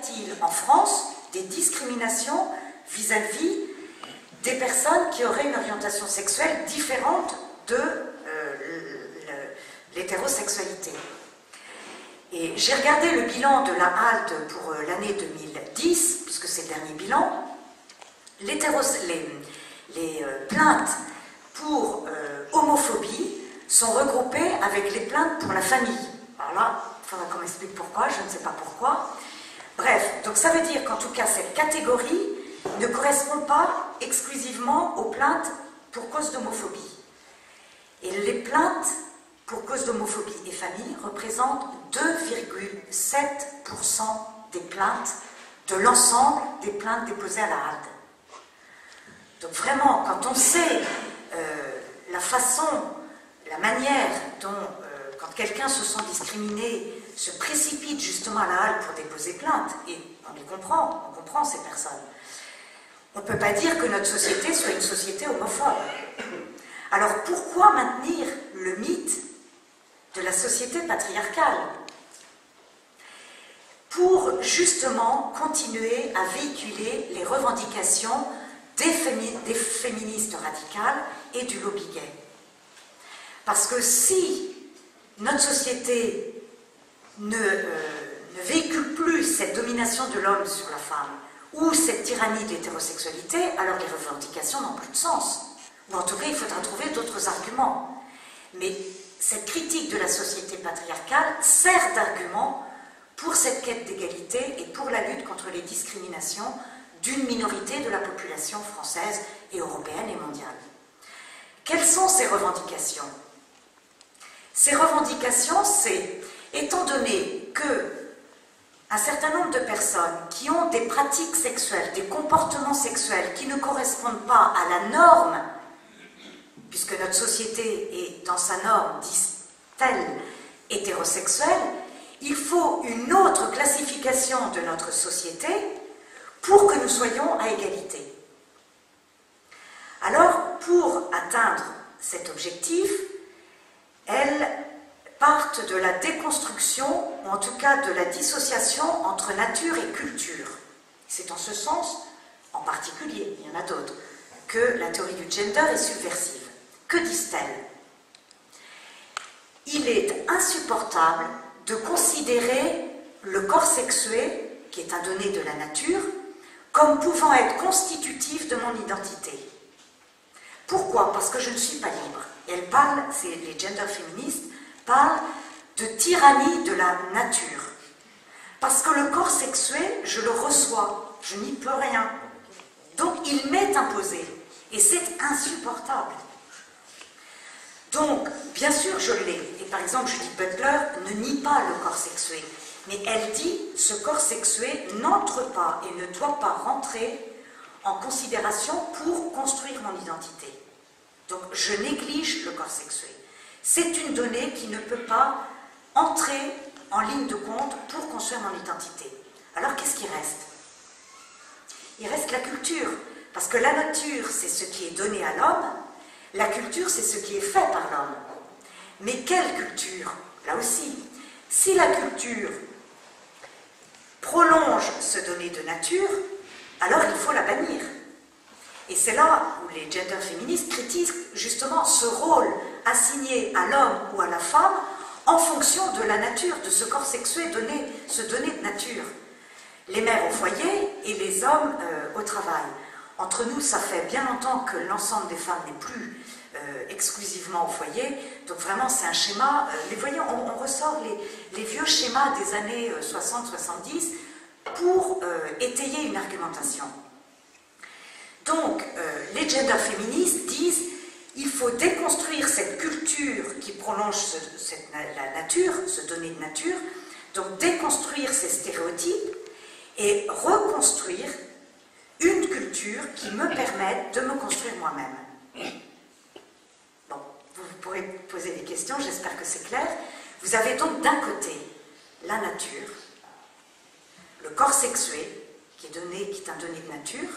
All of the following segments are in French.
a-t-il en France des discriminations vis-à-vis des personnes qui auraient une orientation sexuelle différente de l'hétérosexualité? Et j'ai regardé le bilan de la HALDE pour l'année 2010, puisque c'est le dernier bilan. Les plaintes pour homophobie sont regroupées avec les plaintes pour la famille. Alors là, il faudra qu'on m'explique pourquoi, je ne sais pas pourquoi. Bref, donc ça veut dire qu'en tout cas, cette catégorie ne correspond pas exclusivement aux plaintes pour cause d'homophobie. Et les plaintes pour cause d'homophobie et famille représentent 2,7% des plaintes de l'ensemble des plaintes déposées à la HALDE. Donc vraiment, quand on sait la façon, la manière dont, quand quelqu'un se sent discriminé, se précipite justement à la HALDE pour déposer plainte, et on les comprend, on comprend ces personnes, on ne peut pas dire que notre société soit une société homophobe. Alors pourquoi maintenir le mythe de la société patriarcale? Pour justement continuer à véhiculer les revendications des féministes radicales et du lobby gay. Parce que si notre société ne véhicule plus cette domination de l'homme sur la femme ou cette tyrannie de l'hétérosexualité, alors les revendications n'ont plus de sens. Ou en tout cas, il faudra trouver d'autres arguments. Mais cette critique de la société patriarcale sert d'argument pour cette quête d'égalité et pour la lutte contre les discriminations d'une minorité de la population française et européenne et mondiale. Quelles sont ces revendications? Ces revendications, c'est, étant donné que un certain nombre de personnes qui ont des pratiques sexuelles, des comportements sexuels qui ne correspondent pas à la norme, puisque notre société est dans sa norme, disent-elles, hétérosexuelle, il faut une autre classification de notre société pour que nous soyons à égalité. Alors, pour atteindre cet objectif, elles partent de la déconstruction, ou en tout cas de la dissociation entre nature et culture. C'est en ce sens, en particulier, il y en a d'autres, que la théorie du gender est subversive. Que disent-elles? Il est insupportable de considérer le corps sexué, qui est un donné de la nature, comme pouvant être constitutif de mon identité. Pourquoi? Parce que je ne suis pas libre. Et elles parlent, les gender féministes, parlent de tyrannie de la nature. Parce que le corps sexué, je le reçois, je n'y peux rien. Donc il m'est imposé. Et c'est insupportable. Donc, bien sûr, je l'ai. Et par exemple, Judith Butler ne nie pas le corps sexué. Mais elle dit, ce corps sexué n'entre pas et ne doit pas rentrer en considération pour construire mon identité. Donc, je néglige le corps sexué. C'est une donnée qui ne peut pas entrer en ligne de compte pour construire mon identité. Alors, qu'est-ce qui reste? Il reste la culture. Parce que la nature, c'est ce qui est donné à l'homme. La culture, c'est ce qui est fait par l'homme. Mais quelle culture? Là aussi, si la culture prolonge ce donné de nature, alors il faut la bannir. Et c'est là où les gender féministes critiquent justement ce rôle assigné à l'homme ou à la femme en fonction de la nature, de ce corps sexué donné, ce donné de nature. Les mères au foyer et les hommes au travail. Entre nous, ça fait bien longtemps que l'ensemble des femmes n'est plus exclusivement au foyer. Donc vraiment, c'est un schéma. Les voyez, on ressort les vieux schémas des années 60-70 pour étayer une argumentation. Donc, les gender féministes disent il faut déconstruire cette culture qui prolonge la nature, ce donné de nature, donc déconstruire ces stéréotypes et reconstruire une culture qui me permette de me construire moi-même. Bon, vous pourrez poser des questions, j'espère que c'est clair. Vous avez donc d'un côté la nature, le corps sexué, qui est un donné de nature,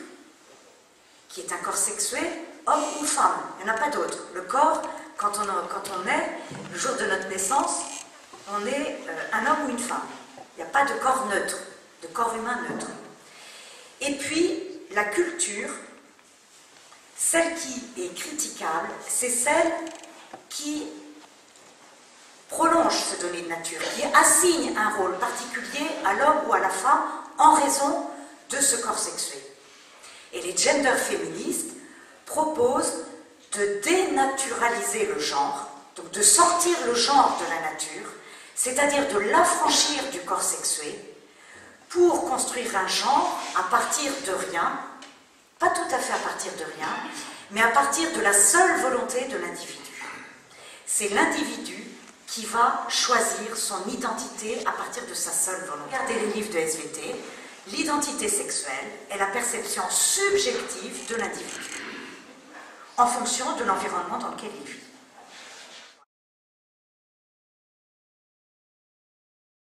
qui est un corps sexué, homme ou femme, il n'y en a pas d'autre. Le corps, quand on est, le jour de notre naissance, on est un homme ou une femme. Il n'y a pas de corps neutre. de corps humain neutre. Et puis, la culture, celle qui est critiquable, c'est celle qui prolonge ce donné de nature, qui assigne un rôle particulier à l'homme ou à la femme en raison de ce corps sexué. Et les genders féministes proposent de dénaturaliser le genre, donc de sortir le genre de la nature, c'est-à-dire de l'affranchir du corps sexué, pour construire un genre à partir de rien, pas tout à fait à partir de rien, mais à partir de la seule volonté de l'individu. C'est l'individu qui va choisir son identité à partir de sa seule volonté. Regardez les livres de SVT, l'identité sexuelle est la perception subjective de l'individu, en fonction de l'environnement dans lequel il vit.